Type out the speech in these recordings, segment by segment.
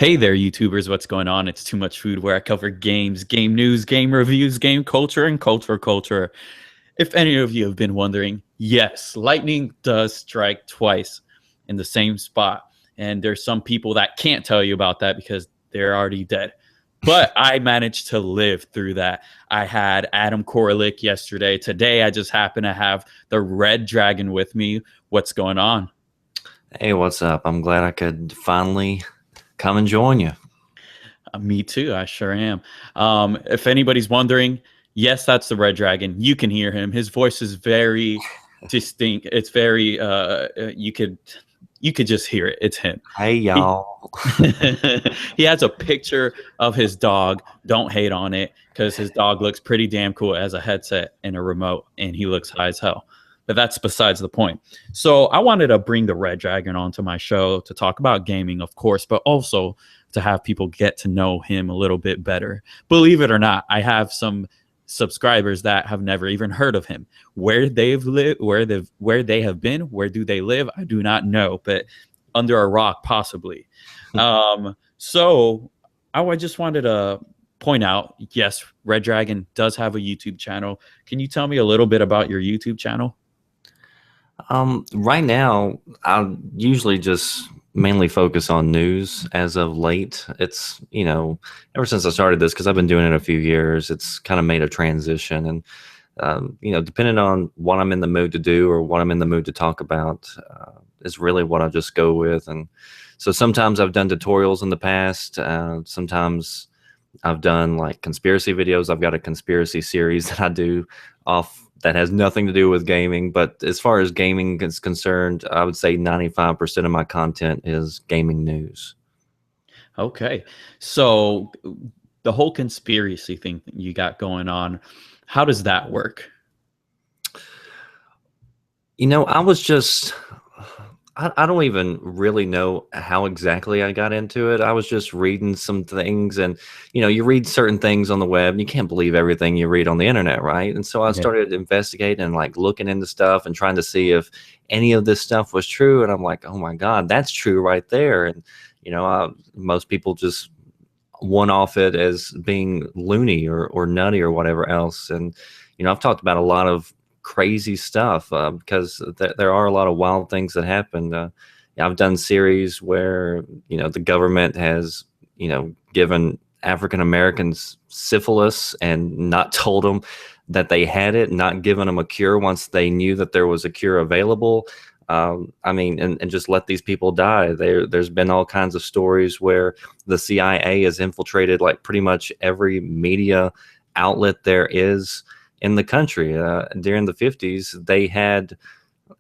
Hey there, YouTubers. What's going on? It's Too Much Food, where I cover games, game news, game reviews, game culture, and culture. If any of you have been wondering, yes, lightning does strike twice in the same spot. And there's some people that can't tell you about that because they're already dead. But I managed to live through that. I had Adam Koralik yesterday. Today, I just happen to have the Red Dragon with me. What's going on? Hey, what's up? I'm glad I could finally come and join you. Me too. I sure am. If anybody's wondering, yes, that's the Red Dragon. You can hear him. His voice is very distinct. It's very you could just hear it. It's him. Hey, He, y'all. he has a picture of his dog. Don't hate on it because his dog looks pretty damn cool as a headset and a remote, and he looks high as hell. But that's besides the point. So I wanted to bring the Red Dragon onto my show to talk about gaming, of course, but also to have people get to know him a little bit better. Believe it or not, I have some subscribers that have never even heard of him. Where they've lived, where they have been, where do they live? I do not know, but under a rock possibly. So I just wanted to point out, yes, Red Dragon does have a YouTube channel. Can you tell me a little bit about your YouTube channel? Right now, I usually just mainly focus on news as of late. It's, ever since I started this, because I've been doing it a few years, it's kind of made a transition. And, depending on what I'm in the mood to do or what I'm in the mood to talk about, is really what I just go with. And so sometimes I've done tutorials in the past. Sometimes I've done like conspiracy videos. I've got a conspiracy series that I do off that has nothing to do with gaming. But as far as gaming is concerned, I would say 95% of my content is gaming news. Okay. So the whole conspiracy thing that you got going on, how does that work? I was just, I don't even really know how exactly I got into it. I was just reading some things, and you read certain things on the web and you can't believe everything you read on the internet, right? And so I Yeah. started investigating and like looking into stuff and trying to see if any of this stuff was true. And I'm like, oh my God, that's true right there. And most people just one off it as being loony or nutty or whatever else. And I've talked about a lot of crazy stuff because there are a lot of wild things that happen. Yeah, I've done series where the government has given African Americans syphilis and not told them that they had it, not given them a cure once they knew that there was a cure available. I mean, and just let these people die. There's been all kinds of stories where the CIA has infiltrated like pretty much every media outlet there is in the country. During the 50s, they had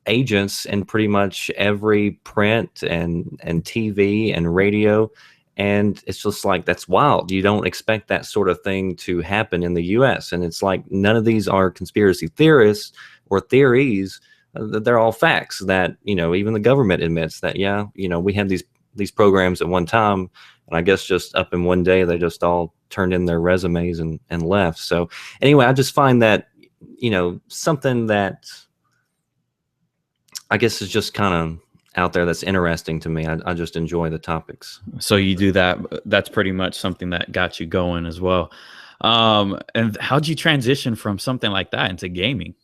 agents in pretty much every print and TV and radio. And it's just like, that's wild. You don't expect that sort of thing to happen in the US. And it's like, none of these are conspiracy theorists or theories. They're all facts that, even the government admits that, yeah, we had these programs at one time. And I guess just up in one day, they just all turned in their resumes and left. So anyway, I just find that, something that I guess is just kind of out there that's interesting to me. I just enjoy the topics. So you do that. That's pretty much something that got you going as well. And how'd you transition from something like that into gaming?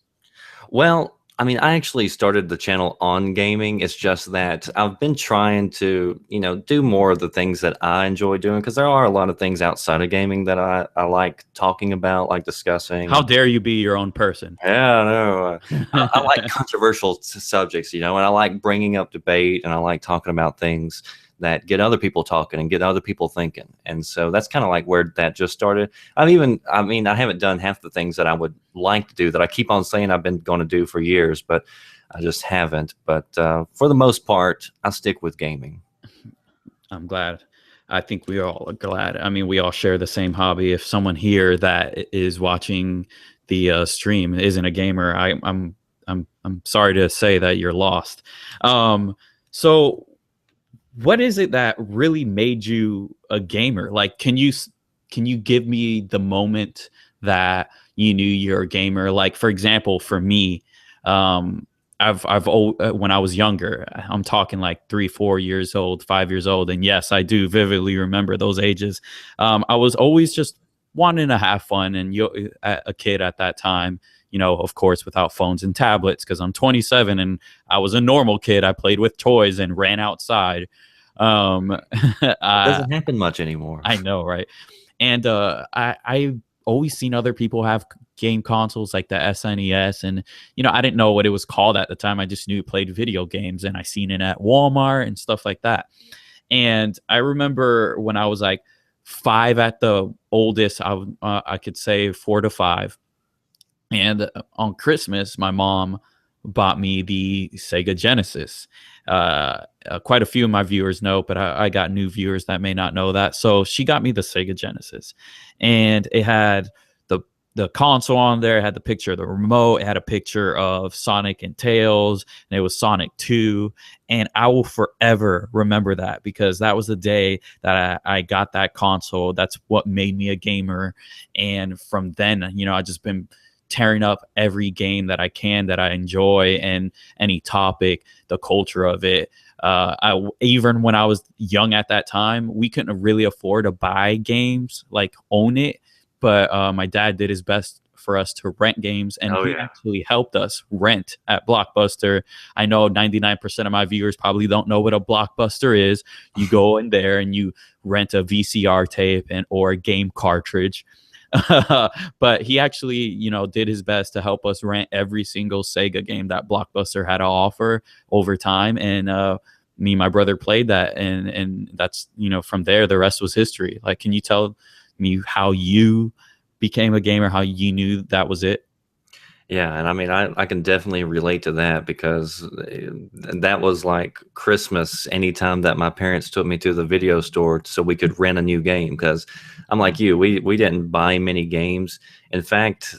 Well, I mean, I actually started the channel on gaming. It's just that I've been trying to, do more of the things that I enjoy doing because there are a lot of things outside of gaming that I like talking about, like discussing. How dare you be your own person? Yeah, no, I like controversial subjects, and I like bringing up debate, and I like talking about things that get other people talking and get other people thinking. And so that's kind of like where that just started. I mean, I haven't done half the things that I would like to do that I keep on saying I've been going to do for years, but I just haven't. But for the most part, I stick with gaming. I'm glad. I think we all are glad. I mean, we all share the same hobby. If someone here that is watching the stream isn't a gamer, I'm sorry to say that you're lost. So what is it that really made you a gamer? Like, can you give me the moment that you knew you're a gamer? Like, for example, for me, um, when I was younger, I'm talking like 3, 4 years old, 5 years old, and yes, I do vividly remember those ages. I was always just wanting to have fun, and a kid at that time, of course, without phones and tablets, because I'm 27 and I was a normal kid. I played with toys and ran outside. It doesn't happen much anymore. I know, right? And I always seen other people have game consoles like the SNES, and I didn't know what it was called at the time. I just knew it played video games, and I seen it at Walmart and stuff like that. And I remember when I was like 5 at the oldest, I could say 4 to 5. And on Christmas, my mom bought me the Sega Genesis. Quite a few of my viewers know, but I got new viewers that may not know that. So she got me the Sega Genesis, and it had the console on there. It had the picture of the remote. It had a picture of Sonic and Tails, and it was Sonic 2. And I will forever remember that, because that was the day that I got that console. That's what made me a gamer. And from then, I just been tearing up every game that I can, that I enjoy, and any topic, the culture of it. Even when I was young at that time, we couldn't really afford to buy games, like own it. But my dad did his best for us to rent games, and he actually helped us rent at Blockbuster. I know 99% of my viewers probably don't know what a Blockbuster is. You go in there and you rent a VCR tape or a game cartridge. But he actually, did his best to help us rent every single Sega game that Blockbuster had to offer over time. And me and my brother played that, and that's, from there, the rest was history. Like, can you tell me how you became a gamer, how you knew that was it? Yeah, and I mean, I can definitely relate to that, because that was like Christmas anytime that my parents took me to the video store so we could rent a new game. Because I'm like you, we didn't buy many games. In fact,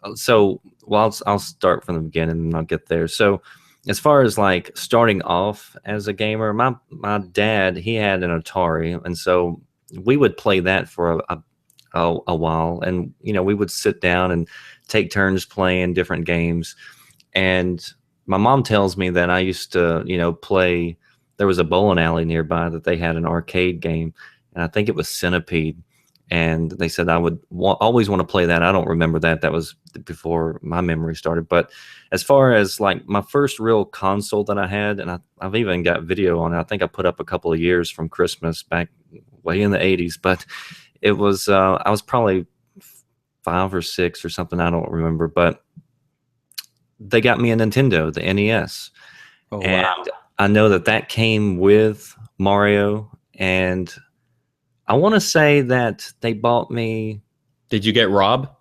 I'll start from the beginning and I'll get there. So as far as like starting off as a gamer, my dad, he had an Atari, and so we would play that for a while, and we would sit down and take turns playing different games. And my mom tells me that I used to play, there was a bowling alley nearby that they had an arcade game, and I think it was Centipede, and they said I would always want to play that. I don't remember that was before my memory started. But as far as like my first real console that I had, and I've even got video on it, I think I put up a couple of years from Christmas back way in the 80s, but it was I was probably 5 or 6 or something, I don't remember, but they got me a Nintendo, the NES. Oh, and wow. I know that came with Mario, and I want to say that they bought me. Did you get Rob?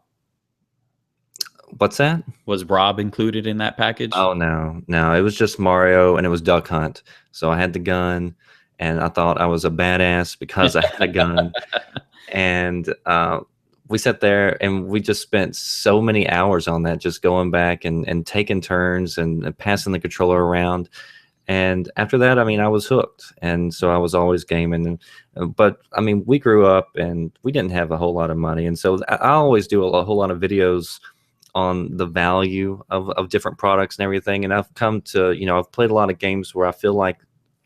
What's that? Was Rob included in that package? Oh, no, it was just Mario, and it was Duck Hunt. So I had the gun, and I thought I was a badass because I had a gun. And we sat there and we just spent so many hours on that, just going back and taking turns and passing the controller around. And after that, I mean, I was hooked. And so I was always gaming. But I mean, we grew up and we didn't have a whole lot of money. And so I always do a whole lot of videos on the value of different products and everything. And I've come to, I've played a lot of games where I feel like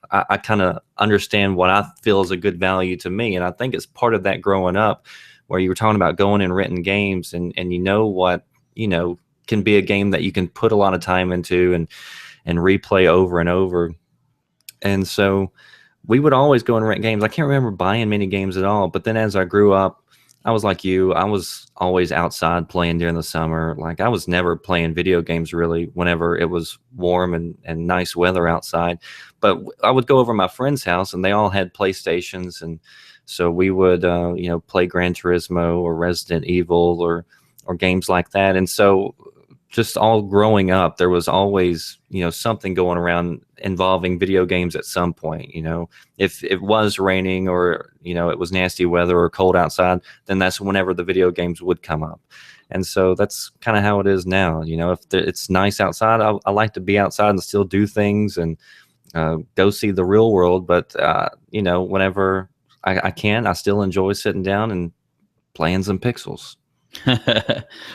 I kind of understand what I feel is a good value to me. And I think it's part of that growing up, where you were talking about going and renting games, and what, can be a game that you can put a lot of time into and replay over and over. And so we would always go and rent games. I can't remember buying many games at all. But then as I grew up, I was like you. I was always outside playing during the summer. Like, I was never playing video games really whenever it was warm and nice weather outside. But I would go over to my friend's house, and they all had PlayStations. And so we would, play Gran Turismo or Resident Evil or games like that. And so just all growing up, there was always, something going around involving video games at some point. If it was raining or, it was nasty weather or cold outside, then that's whenever the video games would come up. And so that's kind of how it is now. If it's nice outside, I like to be outside and still do things and go see the real world. But, whenever I can, I still enjoy sitting down and playing some pixels.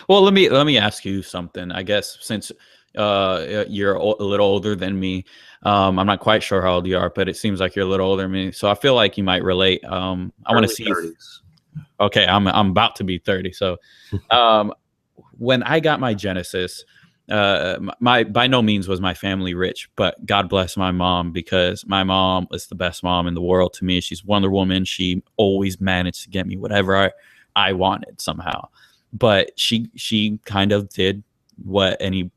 Well, let me ask you something. I guess since you're a little older than me. I'm not quite sure how old you are, but it seems like you're a little older than me. So I feel like you might relate. I want to Early see. 30s. Okay, I'm about to be 30. So um, when I got my Genesis, my by no means was my family rich, but God bless my mom, because my mom was the best mom in the world to me. She's Wonder Woman. She always managed to get me whatever I wanted somehow. But she kind of did what any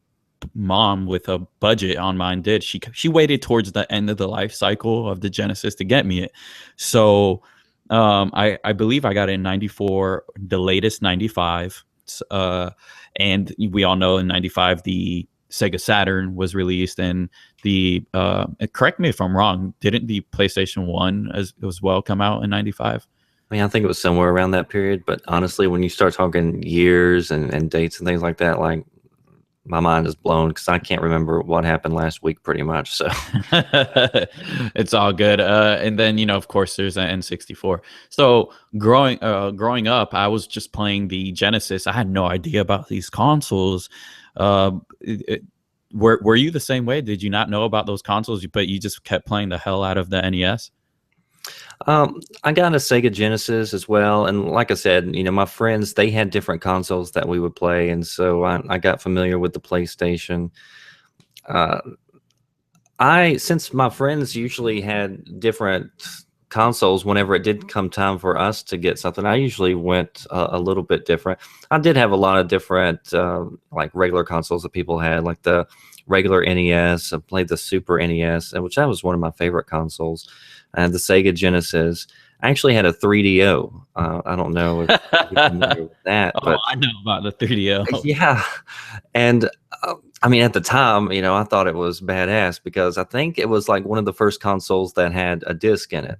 mom with a budget on mine did. She waited towards the end of the life cycle of the Genesis to get me it. So I believe I got it in 94, the latest 95. And we all know in 95 the Sega Saturn was released, and the correct me if I'm wrong, didn't the PlayStation 1 as well come out in 95? I mean, I think it was somewhere around that period, but honestly, when you start talking years and dates and things like that, like my mind is blown because I can't remember what happened last week pretty much. So It's all good. And then, of course, there's an N64. So growing up, I was just playing the Genesis. I had no idea about these consoles. Were you the same way? Did you not know about those consoles, but you just kept playing the hell out of the NES? I got a Sega Genesis as well, and like I said, my friends, they had different consoles that we would play, and so I got familiar with the PlayStation. Uh, since my friends usually had different consoles, whenever it did come time for us to get something, I usually went a little bit different. I did have a lot of different like regular consoles that people had, like the regular NES. I played the Super NES, which that was one of my favorite consoles. And the Sega Genesis. I actually had a 3DO. I don't know if you're familiar with that, Oh, but I know about the 3DO. yeah. And I mean, at the time, I thought it was badass because I think it was like one of the first consoles that had a disc in it.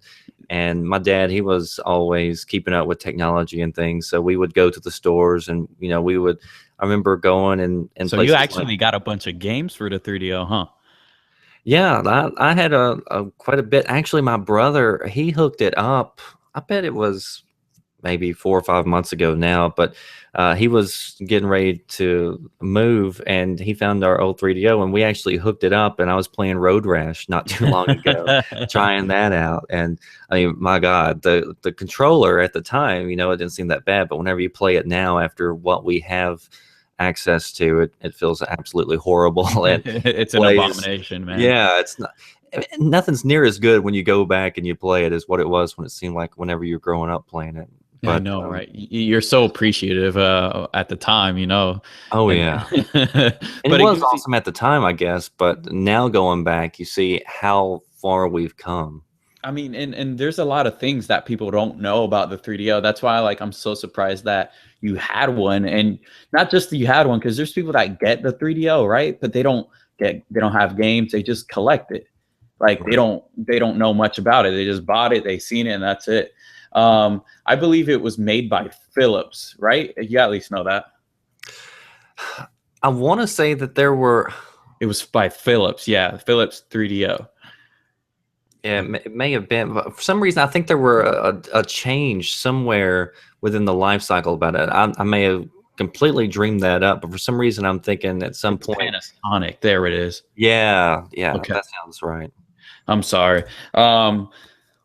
And my dad, he was always keeping up with technology and things. So we would go to the stores and, I remember going and So you actually got a bunch of games for the 3DO, huh? Yeah, I had a quite a bit. Actually, my brother, he hooked it up. I bet it was maybe 4 or 5 months ago now, but he was getting ready to move, and he found our old 3DO, and we actually hooked it up. And I was playing Road Rash not too long ago, trying that out. And I mean, my God, the controller at the time, it didn't seem that bad, but whenever you play it now, after what we have access to, it feels absolutely horrible. And It's an abomination, man. yeah, it's not. Nothing's near as good when you go back and you play it as what it was when it seemed like whenever you're growing up playing it. I know, right? You're so appreciative at the time, Oh And- yeah, but and it was gives you- awesome at the time, I guess. But now going back, you see how far we've come. I mean, and there's a lot of things that people don't know about the 3DO. That's why, I'm so surprised that you had one, and not just that you had one, because there's people that get the 3DO, right? But they don't have games. They just collect it. Like they don't know much about it. They just bought it, they seen it, and that's it. I believe it was made by Philips, right? You at least know that. I want to say that there were. It was by Philips, yeah, Philips 3DO. Yeah, it may have been, but for some reason, I think there were a change somewhere within the life cycle about it. I may have completely dreamed that up, but for some reason, I'm thinking at some point. Panasonic, there it is. Yeah, Okay. that sounds right. I'm sorry.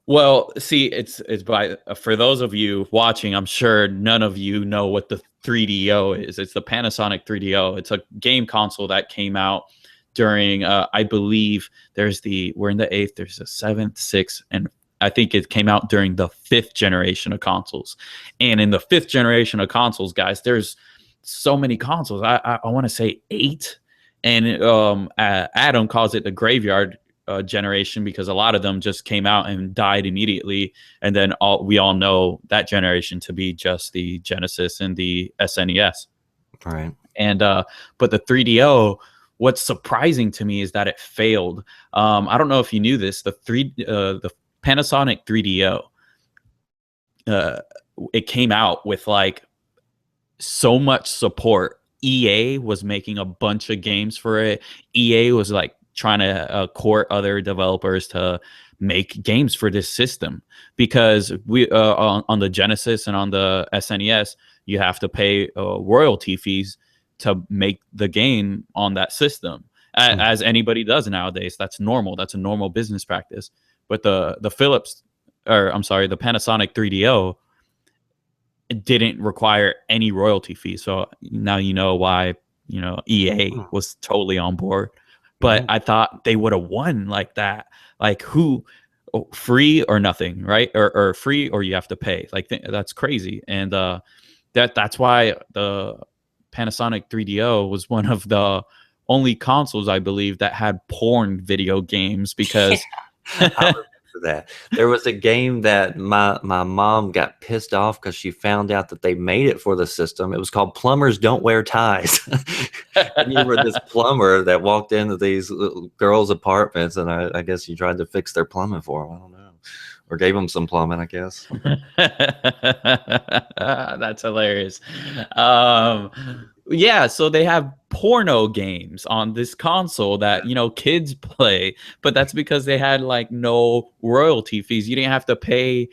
Well, see, it's by for those of you watching, I'm sure none of you know what the 3DO is. It's the Panasonic 3DO. It's a game console that came out during I believe we're in the 8th, there's a 7th, 6th, and I think it came out during the 5th generation of consoles. And in the 5th generation of consoles, guys, there's so many consoles. I want to say 8. And Adam calls it the graveyard generation because a lot of them just came out and died immediately. And then we all know that generation to be just the Genesis and the SNES. Right. And but the 3DO, what's surprising to me is that it failed. I don't know if you knew this. The Panasonic 3DO, it came out with so much support. EA was making a bunch of games for it. EA was trying to court other developers to make games for this system, because we on the Genesis and on the SNES, you have to pay royalty fees to make the game on that system, as anybody does nowadays. That's normal. That's a normal business practice. But the Philips, or I'm sorry, the Panasonic 3DO, it didn't require any royalty fee. So now you know why, EA was totally on board. But I thought they would have won like that. Like, who, free or nothing, right? Or free or you have to pay. Like, that's crazy. And that's why the Panasonic 3DO was one of the only consoles, I believe, that had porn video games, because I remember that. There was a game that my mom got pissed off because she found out that they made it for the system. It was called Plumbers Don't Wear Ties. And you were this plumber that walked into these girls' apartments, and I guess you tried to fix their plumbing for them. I don't know. Or gave them some plumbing, I guess. That's hilarious. Yeah, so they have porno games on this console that, kids play, but that's because they had like no royalty fees. You didn't have to pay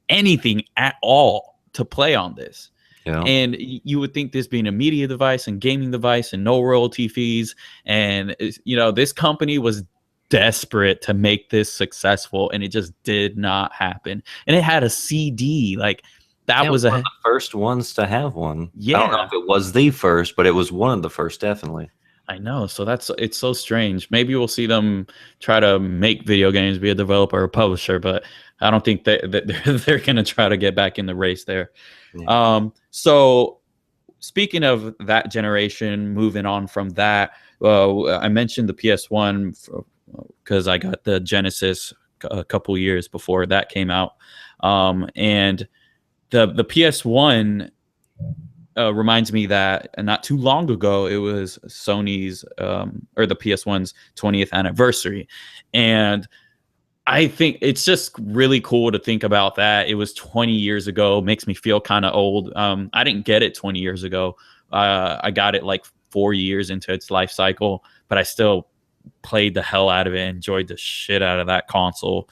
anything at all to play on this. Yeah. And you would think this being a media device and gaming device and no royalty fees, and this company was desperate to make this successful, and it just did not happen. And it had a CD, like that was one of the first ones to have one. Yeah, I don't know if it was the first, but it was one of the first, definitely. I know. So it's so strange. Maybe we'll see them try to make video games, be a developer or publisher, but I don't think that they're going to try to get back in the race there. Yeah. So speaking of that generation, moving on from that, I mentioned the PS1 because I got the Genesis a couple years before that came out. And the PS1 reminds me that not too long ago, it was Sony's or the PS1's 20th anniversary. And I think it's just really cool to think about that. It was 20 years ago. Makes me feel kind of old. I didn't get it 20 years ago. I got it like 4 years into its life cycle, but I still played the hell out of it, enjoyed the shit out of that console.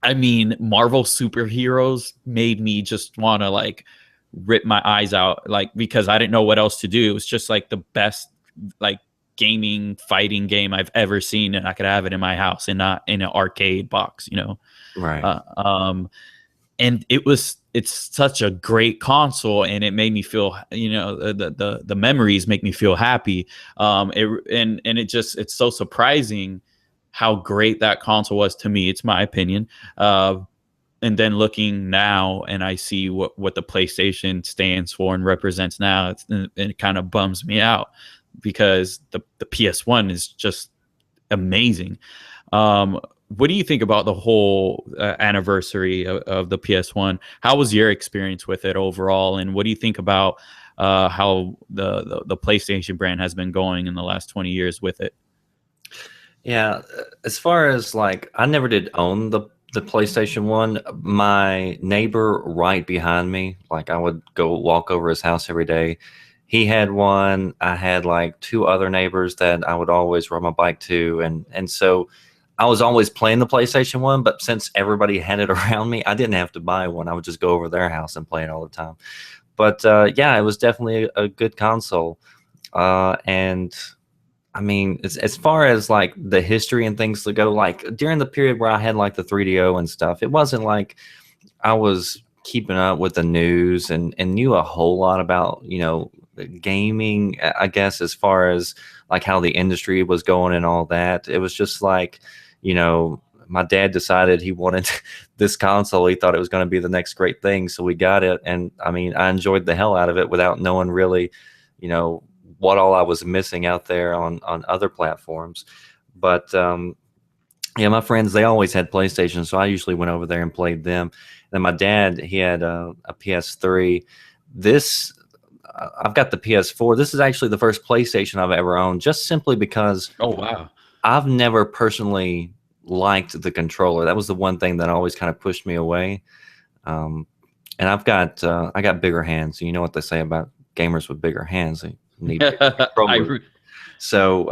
I mean, Marvel superheroes made me just want to like rip my eyes out, like, because I didn't know what else to do. It was just like the best like gaming fighting game I've ever seen, and I could have it in my house and not in an arcade box, Right. And it's such a great console, and it made me feel, the memories make me feel happy. It's so surprising how great that console was to me. It's my opinion. And then looking now, and I see what the PlayStation stands for and represents now, it kind of bums me out, because the PS1 is just amazing. What do you think about the whole anniversary of the PS1? How was your experience with it overall? And what do you think about how the PlayStation brand has been going in the last 20 years with it? Yeah, as far as like, I never did own the PlayStation 1. My neighbor right behind me, like I would go walk over his house every day. He had one. I had like two other neighbors that I would always ride my bike to. And so I was always playing the PlayStation 1, but since everybody had it around me, I didn't have to buy one. I would just go over their house and play it all the time. But yeah, it was definitely a good console. And I mean, as far as like the history and things to go, like during the period where I had like the 3DO and stuff, it wasn't like I was keeping up with the news and knew a whole lot about, gaming, I guess, as far as like how the industry was going and all that. It was just like, my dad decided he wanted this console. He thought it was going to be the next great thing. So we got it. And I mean, I enjoyed the hell out of it without knowing really, what all I was missing out there on other platforms. But yeah, my friends, they always had PlayStation, so I usually went over there and played them. And then my dad, he had a PS3. I've got the PS4. This is actually the first PlayStation I've ever owned, just simply because Oh, wow. I've never personally liked the controller. That was the one thing that always kind of pushed me away. And I got bigger hands. You know what they say about gamers with bigger hands. They need So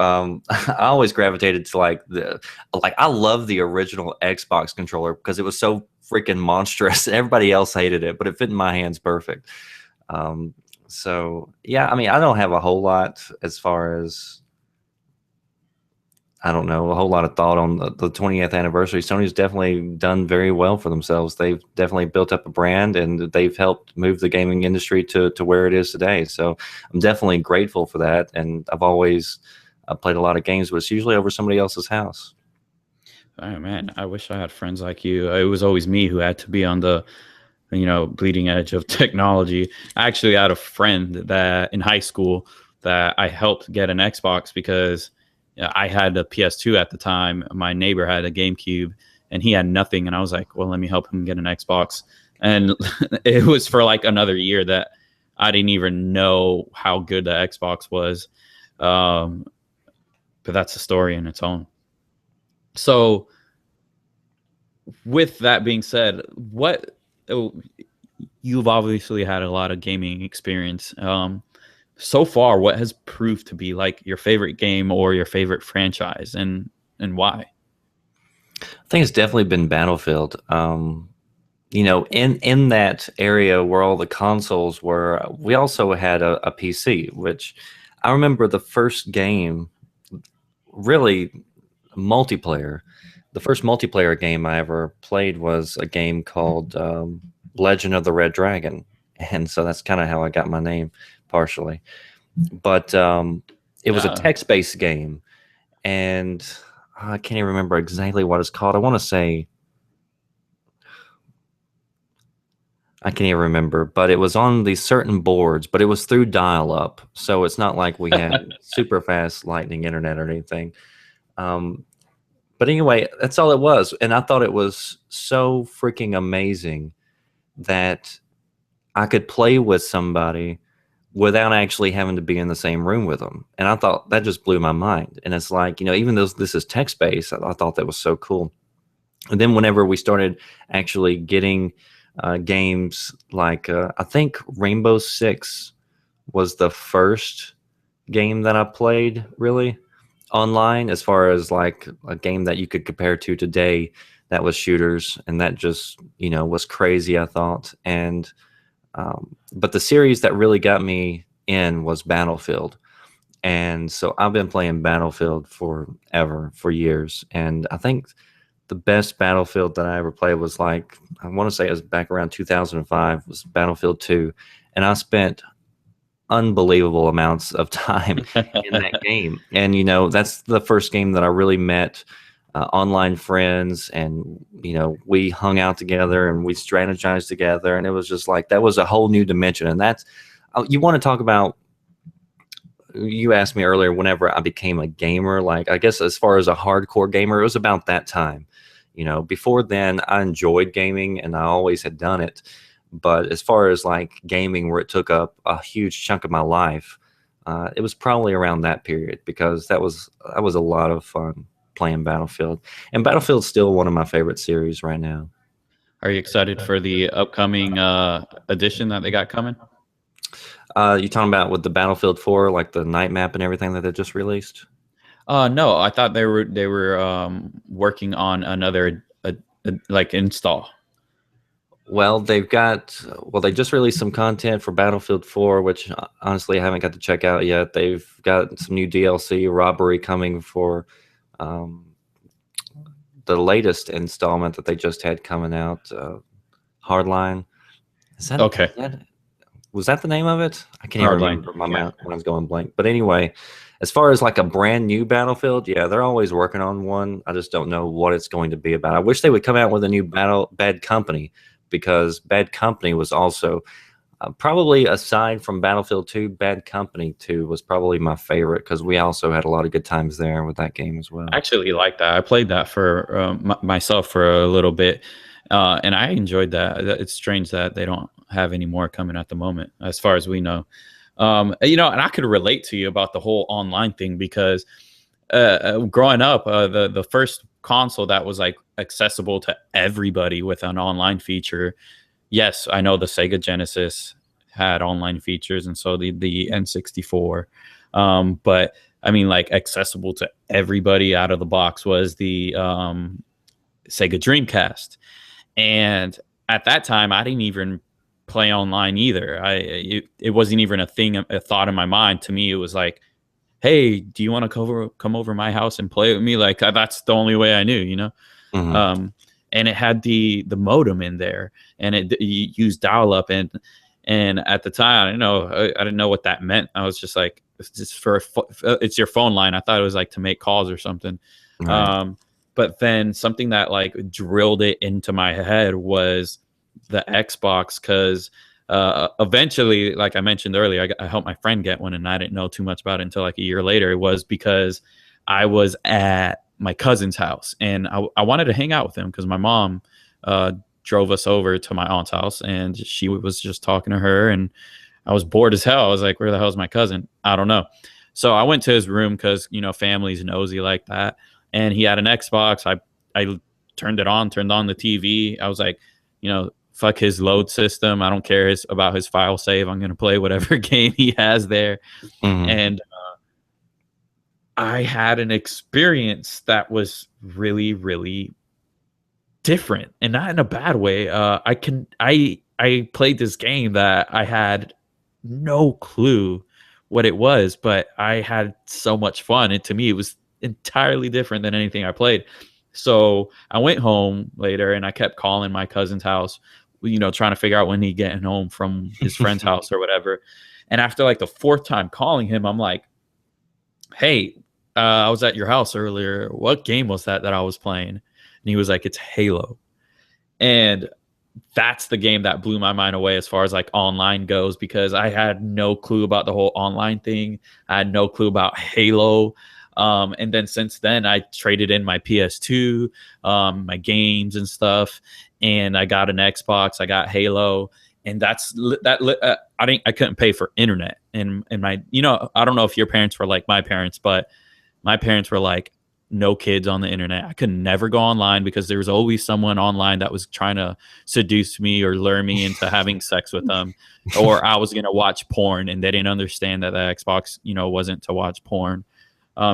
I always gravitated to I love the original Xbox controller because it was so freaking monstrous. Everybody else hated it, but it fit in my hands perfect. So yeah, I mean, I don't have a whole lot as far as I don't know, a whole lot of thought on the 20th anniversary. Sony's definitely done very well for themselves. They've definitely built up a brand, and they've helped move the gaming industry to where it is today. So I'm definitely grateful for that. And I've always played a lot of games, but it's usually over somebody else's house. Oh man, I wish I had friends like you. It was always me who had to be on the, bleeding edge of technology. I actually had a friend that in high school that I helped get an Xbox because I had a PS2 at the time. My neighbor had a GameCube and he had nothing. And I was like, well, let me help him get an Xbox. And it was for like another year that I didn't even know how good the Xbox was. But that's a story in its own. So, with that being said, you've obviously had a lot of gaming experience. So far, what has proved to be like your favorite game or your favorite franchise, and why? I think it's definitely been Battlefield. In that area where all the consoles were, we also had a PC, which I remember the first game, really multiplayer. The first multiplayer game I ever played was a game called Legend of the Red Dragon, and so that's kind of how I got my name, partially. But it was a text-based game, and I can't even remember exactly what it's called. I want to say I can't even remember, but it was on these certain boards, but it was through dial-up, so it's not like we had super fast lightning internet or anything. But anyway, that's all it was, and I thought it was so freaking amazing that I could play with somebody without actually having to be in the same room with them. And I thought that just blew my mind. And it's like, even though this is text-based, I thought that was so cool. And then whenever we started actually getting games like, I think Rainbow Six was the first game that I played really online, as far as like a game that you could compare to today that was shooters, and that just was crazy, I thought. And but the series that really got me in was Battlefield, and so I've been playing Battlefield forever, for years. And I think the best Battlefield that I ever played was, like, I want to say it was back around 2005, was Battlefield 2, and I spent unbelievable amounts of time in that game. And that's the first game that I really met online friends, and we hung out together and we strategized together, and it was just like that was a whole new dimension. And that's you want to talk about. You asked me earlier whenever I became a gamer, like, I guess as far as a hardcore gamer, it was about that time. Before then I enjoyed gaming and I always had done it. But as far as like gaming where it took up a huge chunk of my life, it was probably around that period, because that was a lot of fun playing Battlefield. And Battlefield's still one of my favorite series right now. Are you excited for the upcoming edition that they got coming? You talking about with the Battlefield 4, like the night map and everything that they just released? No, I thought they were working on another like install. Well, they just released some content for Battlefield 4, which honestly I haven't got to check out yet. They've got some new DLC, Robbery, coming for the latest installment that they just had coming out, Hardline. Is that okay? Was that the name of it? I can't even remember. My mind's going blank. But anyway, as far as like a brand new Battlefield, yeah, they're always working on one. I just don't know what it's going to be about. I wish they would come out with a new Bad Company, because Bad Company was also probably, aside from Battlefield 2, Bad Company 2 was probably my favorite, because we also had a lot of good times there with that game as well. I actually like that. I played that for myself for a little bit, and I enjoyed that. It's strange that they don't have any more coming at the moment, as far as we know. And I could relate to you about the whole online thing, because growing up, the first console that was like accessible to everybody with an online feature. Yes, I know the Sega Genesis had online features, and so the N64. But I mean, like, accessible to everybody out of the box was the Sega Dreamcast. And at that time, I didn't even play online either. It wasn't even a thing, a thought in my mind. To me, it was like, hey, do you want to come over my house and play with me? Like that's the only way I knew, you know. Mhm. And it had the modem in there, and it used dial up, and at the time I didn't know what that meant. I was just like, it's just it's your phone line. I thought it was like to make calls or something. Right. But then something that like drilled it into my head was the Xbox, because eventually, like I mentioned earlier, I helped my friend get one, and I didn't know too much about it until like a year later. It was because I was at my cousin's house, and I wanted to hang out with him because my mom drove us over to my aunt's house, and she was just talking to her, and I was bored as hell. I was like, where the hell is my cousin? I don't know. So I went to his room because, family's nosy like that. And he had an Xbox. I turned it on, turned on the TV. I was like, fuck his load system. I don't care about his file save. I'm going to play whatever game he has there. Mhm. And I had an experience that was really, really different, and not in a bad way. I played this game that I had no clue what it was, but I had so much fun. And to me, it was entirely different than anything I played. So I went home later, and I kept calling my cousin's house, trying to figure out when he'd getting home from his friend's house or whatever. And after like the fourth time calling him, I'm like, hey, I was at your house earlier. What game was that I was playing? And he was like, it's Halo. And that's the game that blew my mind away as far as like online goes, because I had no clue about the whole online thing. I had no clue about Halo. And then since then, I traded in my PS2, my games and stuff, and I got an Xbox. I got Halo, and I couldn't pay for internet, and my, I don't know if your parents were like my parents, but my parents were like, no kids on the internet. I could never go online because there was always someone online that was trying to seduce me or lure me into having sex with them, or I was going to watch porn, and they didn't understand that the Xbox, wasn't to watch porn.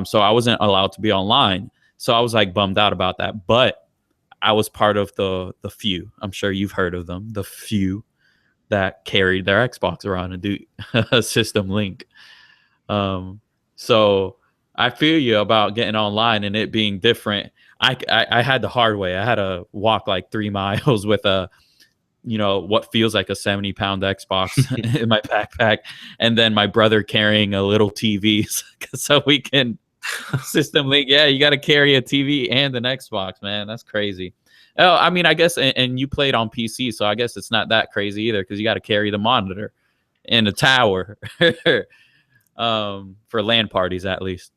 So I wasn't allowed to be online. So I was like bummed out about that, but I was part of the few. I'm sure you've heard of them, the few that carried their Xbox around and do a system link. So I feel you about getting online and it being different. I had the hard way. I had to walk like 3 miles with a, what feels like a 70-pound Xbox in my backpack, and then my brother carrying a little TV so we can system link. Yeah, you got to carry a TV and an Xbox, man. That's crazy. Oh, I mean, I guess, and you played on PC, so I guess it's not that crazy either, because you got to carry the monitor and the tower for LAN parties at least.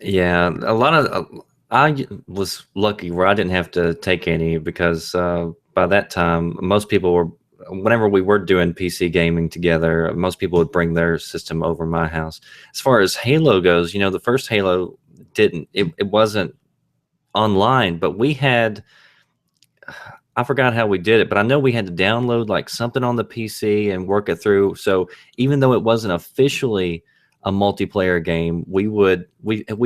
Yeah, a lot of I was lucky where I didn't have to take any because by that time most people were. Whenever we were doing PC gaming together, most people would bring their system over my house. As far as Halo goes, the first Halo it wasn't online, but we had. I forgot how we did it, but I know we had to download like something on the PC and work it through. So even though it wasn't officially a multiplayer game, we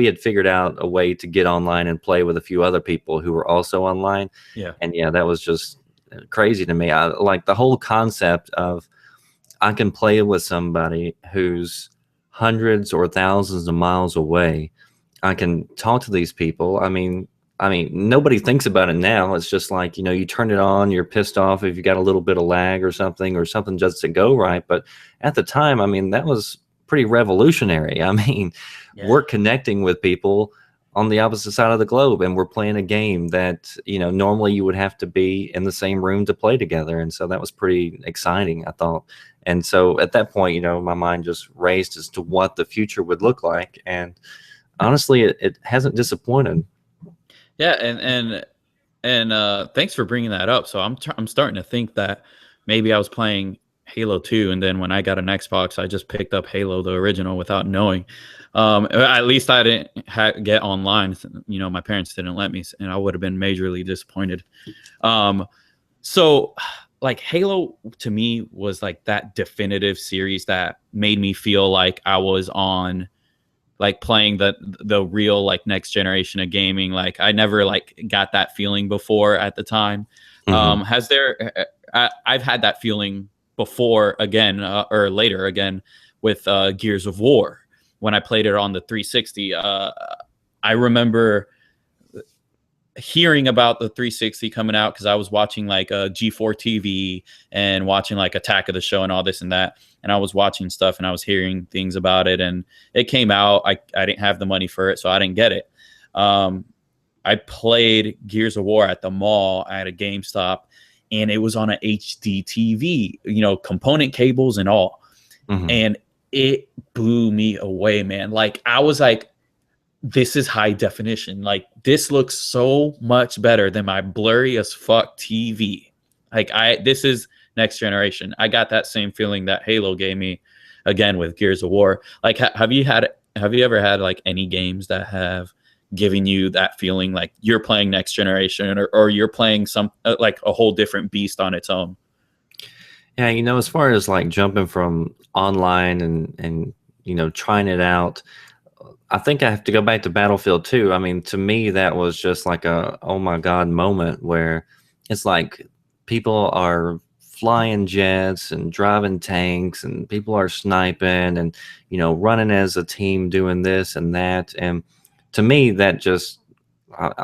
had figured out a way to get online and play with a few other people who were also online. Yeah. And yeah, that was just crazy to me. I like the whole concept of I can play with somebody who's hundreds or thousands of miles away. I can talk to these people. I mean, nobody thinks about it now. It's just like, you turn it on, you're pissed off if you got a little bit of lag or something doesn't go right. But at the time, that was pretty revolutionary. Yeah. We're connecting with people on the opposite side of the globe, and we're playing a game that, normally you would have to be in the same room to play together. And so that was pretty exciting, I thought. And so at that point, my mind just raced as to what the future would look like. And honestly, it hasn't disappointed. Yeah, and thanks for bringing that up. So I'm starting to think that maybe I was playing Halo 2, and then when I got an Xbox, I just picked up Halo the original without knowing. At least I didn't get online. My parents didn't let me, and I would have been majorly disappointed. So like Halo to me was like that definitive series that made me feel like I was on like playing the real like next generation of gaming. Like I never like got that feeling before at the time. Mhm. I've had that feeling before again or later again with Gears of War when I played it on the 360. I remember hearing about the 360 coming out because I was watching like G4 TV and watching like Attack of the Show and all this and that. And I was watching stuff and I was hearing things about it, and it came out. I didn't have the money for it, so I didn't get it. I played Gears of War at the mall at a GameStop, and it was on an HD TV, component cables and all. Mhm. And it blew me away, man. Like, I was like, this is high definition. Like, this looks so much better than my blurry as fuck TV. Like, this is next generation. I got that same feeling that Halo gave me again with Gears of War. Like, have you ever had like any games that have giving you that feeling like you're playing next generation, or you're playing some like a whole different beast on its own? Yeah, as far as like jumping from online and trying it out, I think I have to go back to Battlefield 2. I mean, to me, that was just like a oh my god moment where it's like people are flying jets and driving tanks, and people are sniping and running as a team doing this and that. And to me, that just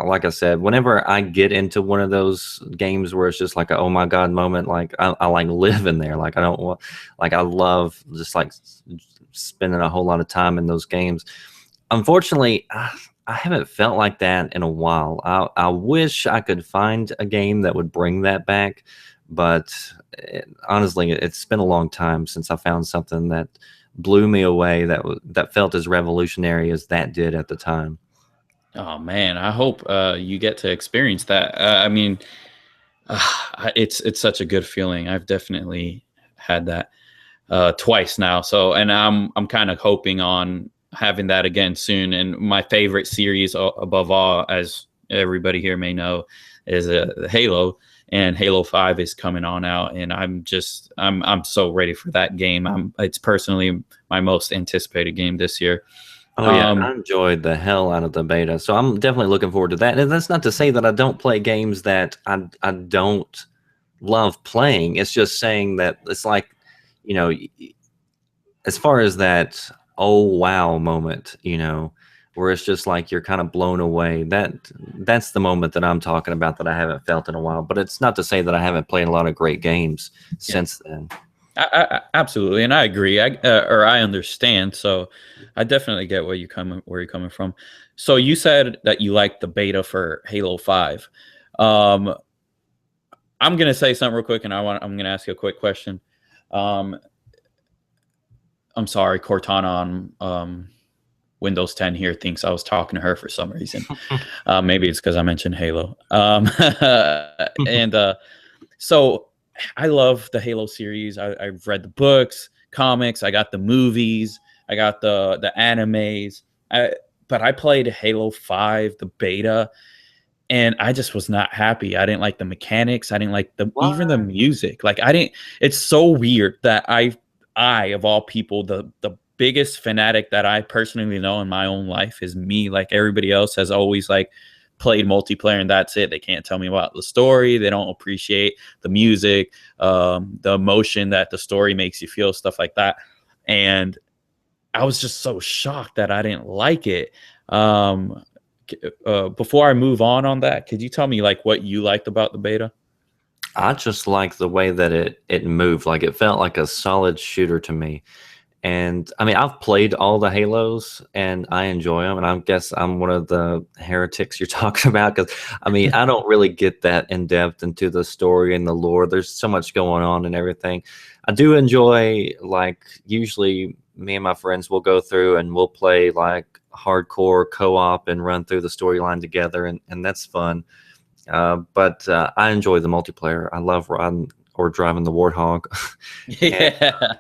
like I said, whenever I get into one of those games where it's just like a oh my god moment, like I like live in there. Like I don't want, like I love just like spending a whole lot of time in those games. Unfortunately, I haven't felt like that in a while. I wish I could find a game that would bring that back, but honestly, it's been a long time since I found something that blew me away, that felt as revolutionary as that did at the time. Oh man, I hope you get to experience that. I mean, it's such a good feeling. I've definitely had that twice now. So, and I'm kind of hoping on having that again soon. And my favorite series above all, as everybody here may know, is Halo, and Halo 5 is coming on out, and I'm so ready for that game. It's personally my most anticipated game this year. Oh yeah, I enjoyed the hell out of the beta, so I'm definitely looking forward to that. And that's not to say that I don't play games that I don't love playing. It's just saying that it's like, as far as that oh wow moment, where it's just like you're kind of blown away. That's the moment that I'm talking about that I haven't felt in a while. But it's not to say that I haven't played a lot of great games since then. I absolutely, and I agree. I understand. So I definitely get where you're coming from. So you said that you liked the beta for Halo 5. I'm gonna say something real quick, and I'm gonna ask you a quick question. I'm sorry, Cortana on Windows 10 here thinks I was talking to her for some reason. Maybe it's because I mentioned Halo. And so I love the Halo series. I've read the books, comics. I got the movies. I got the animes. But I played Halo 5, the beta, and I just was not happy. I didn't like the mechanics. I didn't like even the music. Like I didn't. It's so weird that I of all people, the biggest fanatic that I personally know in my own life is me. Like everybody else has always like played multiplayer and that's it. They can't tell me about the story. They don't appreciate the music, the emotion that the story makes you feel, stuff like that. And I was just so shocked that I didn't like it. Before I move on that, could you tell me like what you liked about the beta? I just like the way that it moved. Like it felt like a solid shooter to me. And I mean, I've played all the Halos and I enjoy them. And I guess I'm one of the heretics you're talking about, because I mean, I don't really get that in depth into the story and the lore. There's so much going on and everything. I do enjoy, like, usually me and my friends will go through and we'll play like hardcore co-op and run through the storyline together. And that's fun. But I enjoy the multiplayer. I love riding or driving the Warthog. Yeah.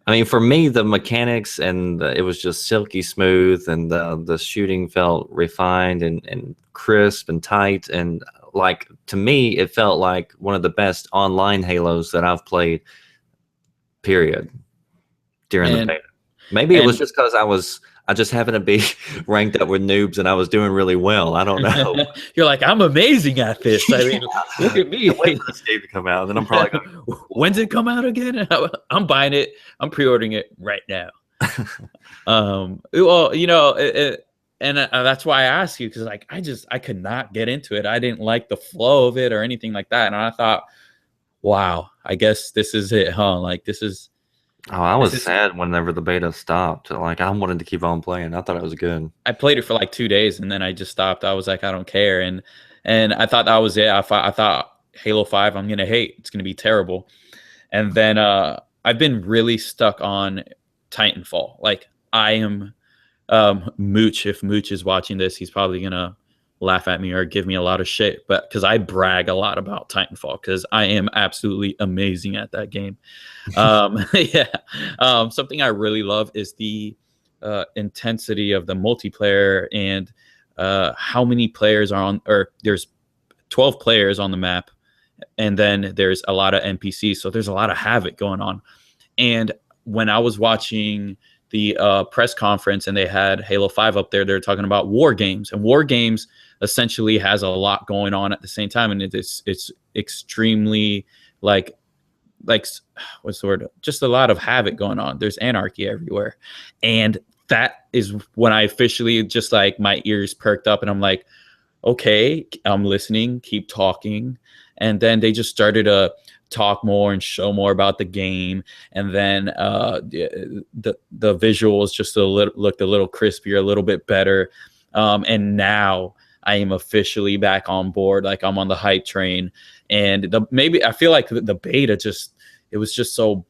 I mean, for me, the mechanics and it was just silky smooth, and the shooting felt refined and crisp and tight. And like, to me, it felt like one of the best online Halos that I've played, period, during the beta. Maybe it was just because I just happened to be ranked up with noobs, and I was doing really well. I don't know. You're like, I'm amazing at this. I mean, look at me. Can't wait for this game to come out, and then I'm probably going, When's it come out again? I'm buying it. I'm pre-ordering it right now. Well, and that's why I asked you, because like I could not get into it. I didn't like the flow of it or anything like that, and I thought, wow, I guess this is it, huh? Like this is. Oh, I was sad whenever the beta stopped. Like I wanted to keep on playing. I thought it was good. I played it for like 2 days and then I just stopped. I was like, I don't care, and I thought that was it. I thought Halo 5, I'm gonna hate. It's gonna be terrible, and then I've been really stuck on Titanfall. Like I am. Mooch, if Mooch is watching this, he's probably gonna laugh at me or give me a lot of shit, but because I brag a lot about Titanfall because I am absolutely amazing at that game. Yeah. Something I really love is the intensity of the multiplayer and how many players are on, or there's 12 players on the map, and then there's a lot of NPCs, so there's a lot of havoc going on. And when I was watching the press conference and they had Halo 5 up there, they're talking about war games, and war games essentially has a lot going on at the same time, and it's extremely like what's the word, just a lot of havoc going on. There's anarchy everywhere, and that is when I officially just like my ears perked up and I'm like, okay, I'm listening, keep talking. And then they just started to talk more and show more about the game, and then the visuals just looked a little crispier, a little bit better, and now I am officially back on board. Like I'm on the hype train, and maybe I feel like the beta it was just so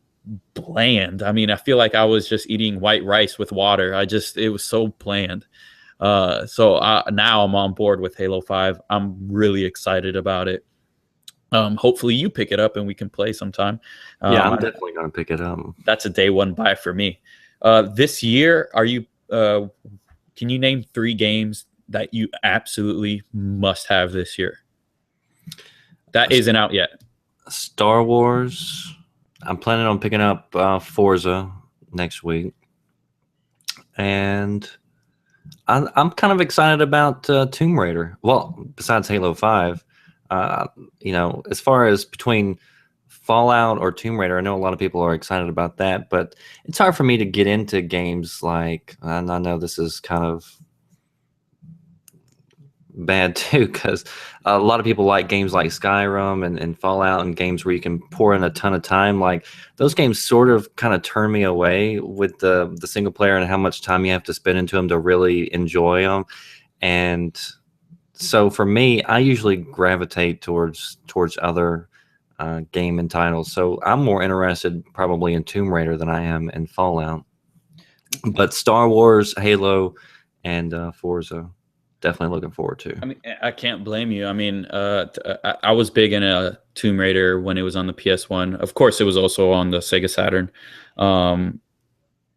bland. I mean, I feel like I was just eating white rice with water. It was so bland. So now I'm on board with Halo 5. I'm really excited about it. Hopefully you pick it up and we can play sometime. Yeah, I'm definitely going to pick it up. That's a day one buy for me. This year, can you name 3 games that you absolutely must have this year that isn't out yet? Star Wars. I'm planning on picking up Forza next week. And I'm kind of excited about Tomb Raider. Well, besides Halo 5. As far as between Fallout or Tomb Raider, I know a lot of people are excited about that, but it's hard for me to get into games like, and I know this is kind of bad too, because a lot of people like games like Skyrim and Fallout and games where you can pour in a ton of time. Like those games sort of kind of turn me away with the single player and how much time you have to spend into them to really enjoy them. And so for me, I usually gravitate towards other game and titles. So I'm more interested probably in Tomb Raider than I am in Fallout. But Star Wars, Halo, and Forza, definitely looking forward to. I mean, I can't blame you. I mean, I was big in a Tomb Raider when it was on the PS1. Of course, it was also on the Sega Saturn. I'm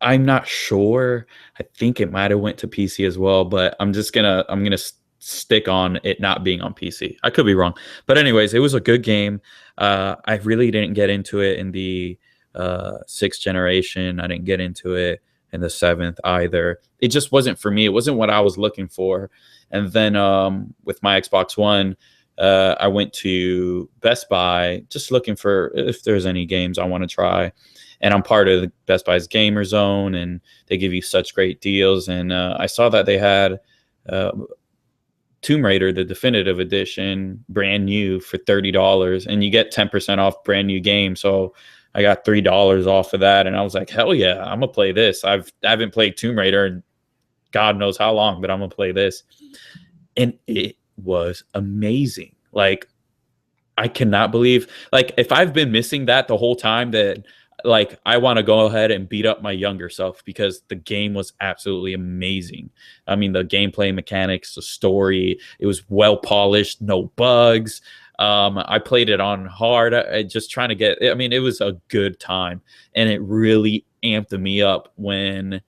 not sure. I think it might have went to PC as well, but I'm gonna stick on it not being on PC. I could be wrong, but anyways, it was a good game. I really didn't get into it in the 6th generation. I didn't get into it in the 7th either. It just wasn't for me. It wasn't what I was looking for. And then with my Xbox One, I went to Best Buy just looking for if there's any games I want to try. And I'm part of the Best Buy's Gamer Zone, and they give you such great deals. And I saw that they had Tomb Raider, the definitive edition, brand new for $30, and you get 10% off brand new game. So I got $3 off of that, and I was like, hell yeah, I'm gonna play this. I haven't played Tomb Raider in God knows how long, but I'm gonna play this. And it was amazing. Like, I cannot believe, like, if I've been missing that the whole time, that like I want to go ahead and beat up my younger self, because the game was absolutely amazing. I mean, the gameplay mechanics, the story, it was well polished, no bugs. I played it on hard, just trying to get, I mean, it was a good time, and it really amped me up when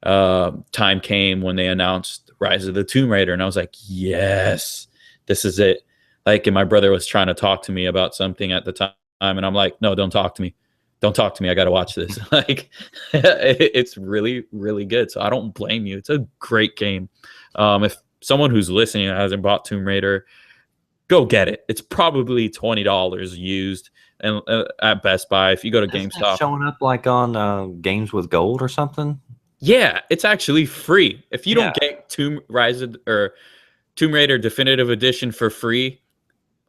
time came when they announced Rise of the Tomb Raider, and I was like, yes, this is it. Like, and my brother was trying to talk to me about something at the time, and I'm like, no, don't talk to me. don't talk to me. I got to watch this. Like, it's really, really good. So I don't blame you. It's a great game. If someone who's listening hasn't bought Tomb Raider, go get it. It's probably $20 used, and at Best Buy. If you go to Isn't that GameStop, showing up like on Games with Gold or something? yeah, it's actually free. If you Yeah. don't get Tomb Raider Definitive Edition for free,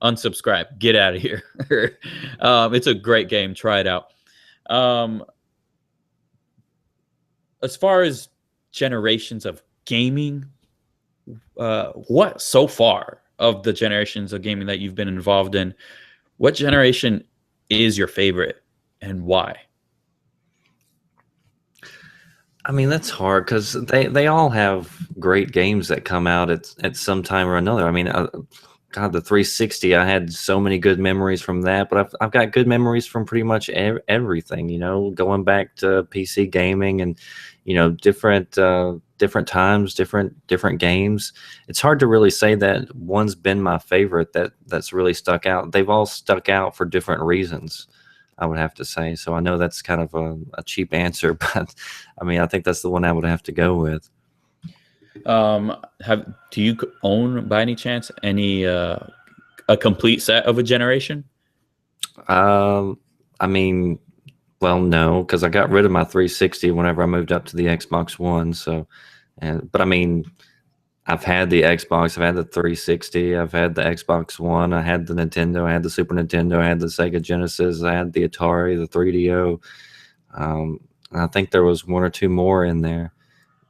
unsubscribe. Get out of here. It's a great game. Try it out. As far as generations of gaming, what so far of the generations of gaming that you've been involved in, what generation is your favorite and why? I mean, that's hard because they all have great games that come out at some time or another. I mean, God, the 360, I had so many good memories from that, but I've got good memories from pretty much everything, you know, going back to PC gaming and, you know, different times, different games. It's hard to really say that one's been my favorite that's really stuck out. They've all stuck out for different reasons, I would have to say. So I know that's kind of a cheap answer, but I mean, I think that's the one I would have to go with. Do you own by any chance any a complete set of a generation? I mean, well, no, because I got rid of my 360 whenever I moved up to the Xbox One. So, but I mean, I've had the Xbox, I've had the 360, I've had the Xbox One, I had the Nintendo, I had the Super Nintendo, I had the Sega Genesis, I had the Atari, the 3DO. I think there was one or two more in there.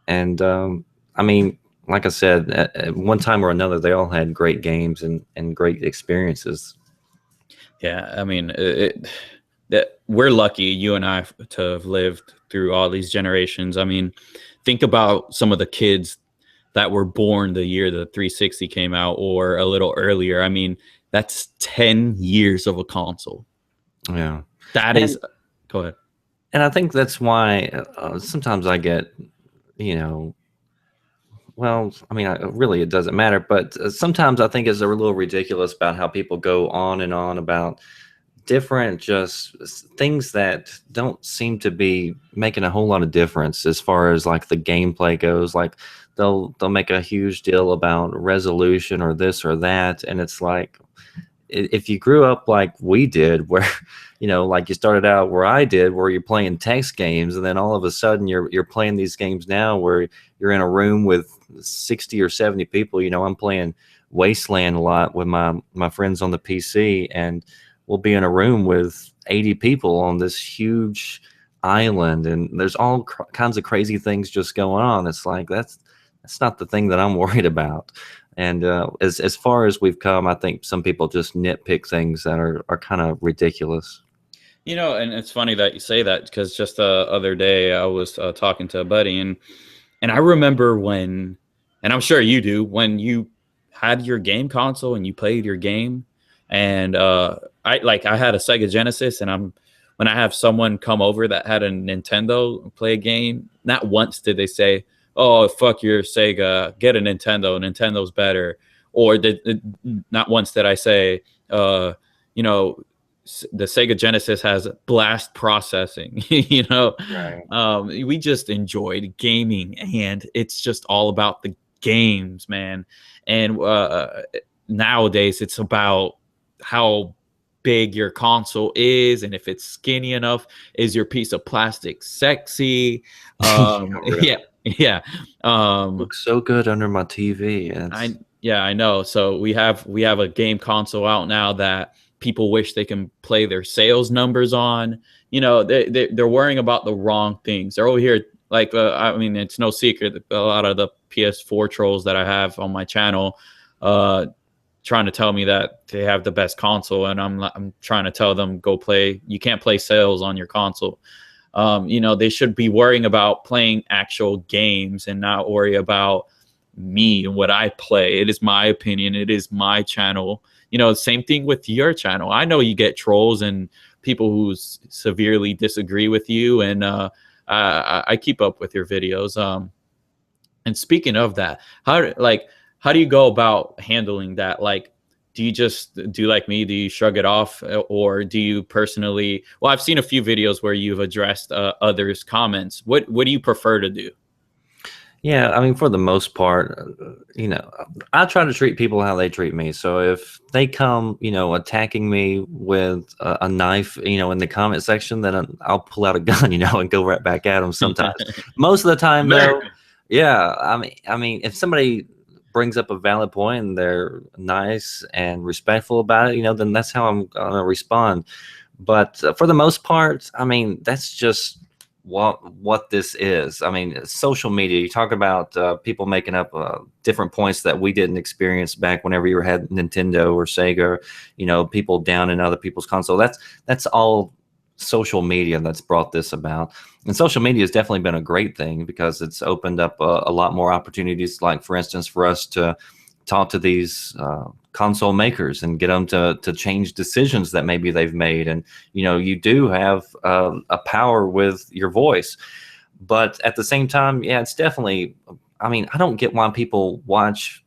And I mean, like I said, at one time or another, they all had great games and great experiences. Yeah, I mean, that we're lucky, you and I, to have lived through all these generations. I mean, think about some of the kids that were born the year the 360 came out or a little earlier. I mean, that's 10 years of a console. Yeah. Go ahead. And I think that's why sometimes I get, you know, well, I mean, really, it doesn't matter. But sometimes I think it's a little ridiculous about how people go on and on about different just things that don't seem to be making a whole lot of difference as far as like the gameplay goes. Like they'll make a huge deal about resolution or this or that, and it's like, if you grew up like we did, where, you know, like you started out where I did, where you're playing text games, and then all of a sudden you're playing these games now where you're in a room with 60 or 70 people. You know, I'm playing Wasteland a lot with my friends on the PC, and we'll be in a room with 80 people on this huge island, and there's all kinds of crazy things just going on. It's like that's not the thing that I'm worried about. And as far as we've come, I think some people just nitpick things that are kind of ridiculous. You know, and it's funny that you say that, because just the other day I was talking to a buddy, and I remember when, and I'm sure you do, when you had your game console and you played your game, and I had a Sega Genesis, and when I have someone come over that had a Nintendo play a game, not once did they say, "Oh, fuck your Sega, get a Nintendo. Nintendo's better." Or not once did I say, you know, the Sega Genesis has blast processing. You know, Right. we just enjoyed gaming, and it's just all about the games, man. And nowadays, it's about how big your console is, and if it's skinny enough, is your piece of plastic sexy? Really. Yeah. Looks so good under my TV. I know. So we have a game console out now that people wish they can play their sales numbers on. You know, they're worrying about the wrong things. They're over here, like, I mean, it's no secret that a lot of the PS4 trolls that I have on my channel trying to tell me that they have the best console, and I'm trying to tell them, go play. You can't play sales on your console. You know, they should be worrying about playing actual games and not worry about me and what I play. It is my opinion. It is my channel. You know, same thing with your channel. I know you get trolls and people who severely disagree with you, and I keep up with your videos. And speaking of that, how do you go about handling that? Like, do you just do like me? Do you shrug it off, or do you personally? Well, I've seen a few videos where you've addressed others' comments. What do you prefer to do? Yeah, I mean, for the most part, I try to treat people how they treat me. So if they come, attacking me with a knife, in the comment section, then I'll pull out a gun, and go right back at them sometimes. Most of the time, though, yeah, I mean, if somebody brings up a valid point and they're nice and respectful about it, then that's how I'm gonna respond. But for the most part, I mean, that's just what this is. I mean, social media. You talk about people making up different points that we didn't experience back whenever you had Nintendo or Sega. People down in other people's console. That's all social media that's brought this about. And social media has definitely been a great thing because it's opened up a lot more opportunities. Like, for instance, for us to talk to these console makers and get them to change decisions that maybe they've made. And, you do have a power with your voice. But at the same time, yeah, it's definitely, I mean, I don't get why people watch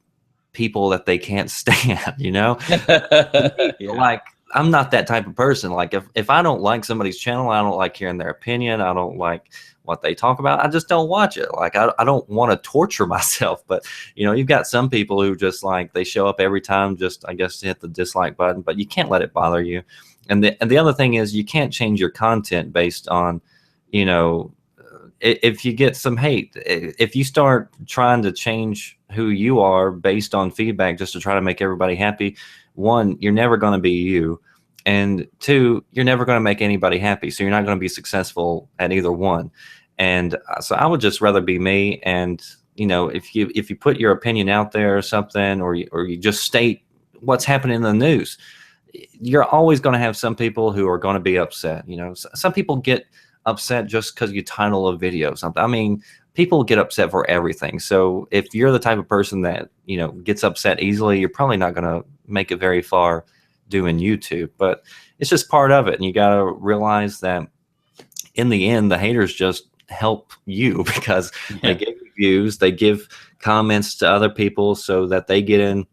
people that they can't stand, Yeah. Like, I'm not that type of person. Like, if I don't like somebody's channel, I don't like hearing their opinion, I don't like what they talk about, I just don't watch it. Like, I don't want to torture myself. But you've got some people who just, like, they show up every time just, I guess, to hit the dislike button, but you can't let it bother you. And the other thing is, you can't change your content based on, if you get some hate. If you start trying to change who you are based on feedback just to try to make everybody happy, one, you're never going to be you, and two, you're never going to make anybody happy. So you're not going to be successful at either one. And so I would just rather be me. And if you put your opinion out there or something, or you just state what's happening in the news, you're always going to have some people who are going to be upset. Some people get upset just because you title a video something. I mean, people get upset for everything. So if you're the type of person that gets upset easily, you're probably not going to make it very far doing YouTube. But it's just part of it, and you got to realize that in the end, the haters just help you because they give you views, they give comments to other people so that they get in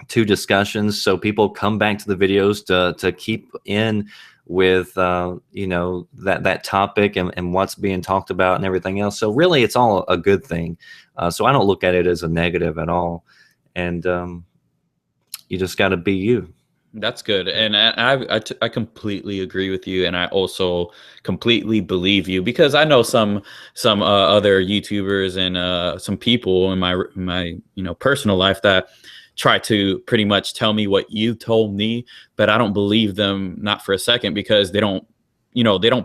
to discussions, so people come back to the videos to keep in with that topic and what's being talked about and everything else. So really, it's all a good thing. So I don't look at it as a negative at all. And you just got to be you. That's good. And I completely agree with you. And I also completely believe you, because I know some other YouTubers and some people in my personal life that try to pretty much tell me what you told me, but I don't believe them, not for a second, because they don't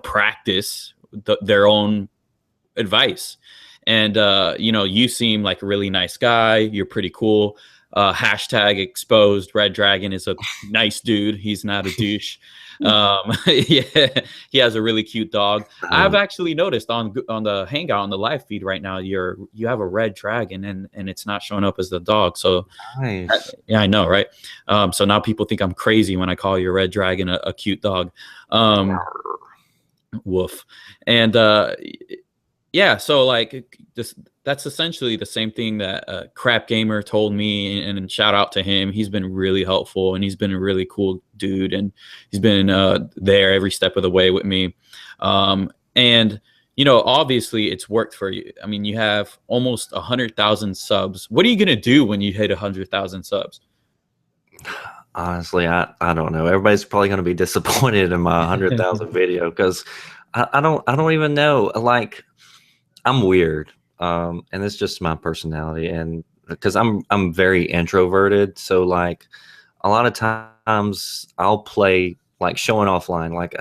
practice their own advice. And you seem like a really nice guy. You're pretty cool. Hashtag exposed. Red Dragon is a nice dude. He's not a douche. Yeah, he has a really cute dog. I've actually noticed on the Hangout, on the live feed right now, you have a Red Dragon, and it's not showing up as the dog. So nice. yeah, I know, right? So now people think I'm crazy when I call your Red Dragon a cute dog. Woof. And yeah, so like that's essentially the same thing that Crap Gamer told me, and shout out to him. He's been really helpful, and he's been a really cool dude, and he's been there every step of the way with me. And obviously it's worked for you. I mean, you have almost 100,000 subs. What are you gonna do when you hit 100,000 subs? Honestly, I don't know. Everybody's probably gonna be disappointed in my 100,000 video because I don't even know. Like, I'm weird. And it's just my personality, and because I'm very introverted, so like a lot of times I'll play like showing offline. Like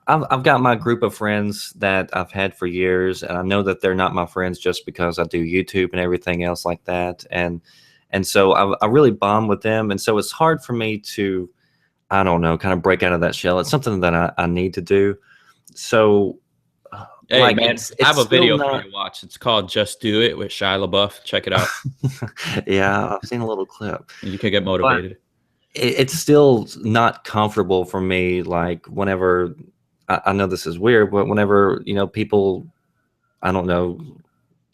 I've got my group of friends that I've had for years, and I know that they're not my friends just because I do YouTube and everything else like that, and so I really bond with them, and so it's hard for me to, I don't know, kind of break out of that shell. It's something that I need to do. So. Hey, like, man, it's I have a video not... for you to watch. It's called Just Do It with Shia LaBeouf. Check it out. Yeah, I've seen a little clip. You can get motivated. But it's still not comfortable for me. Like, whenever, I know this is weird, but whenever, people, I don't know,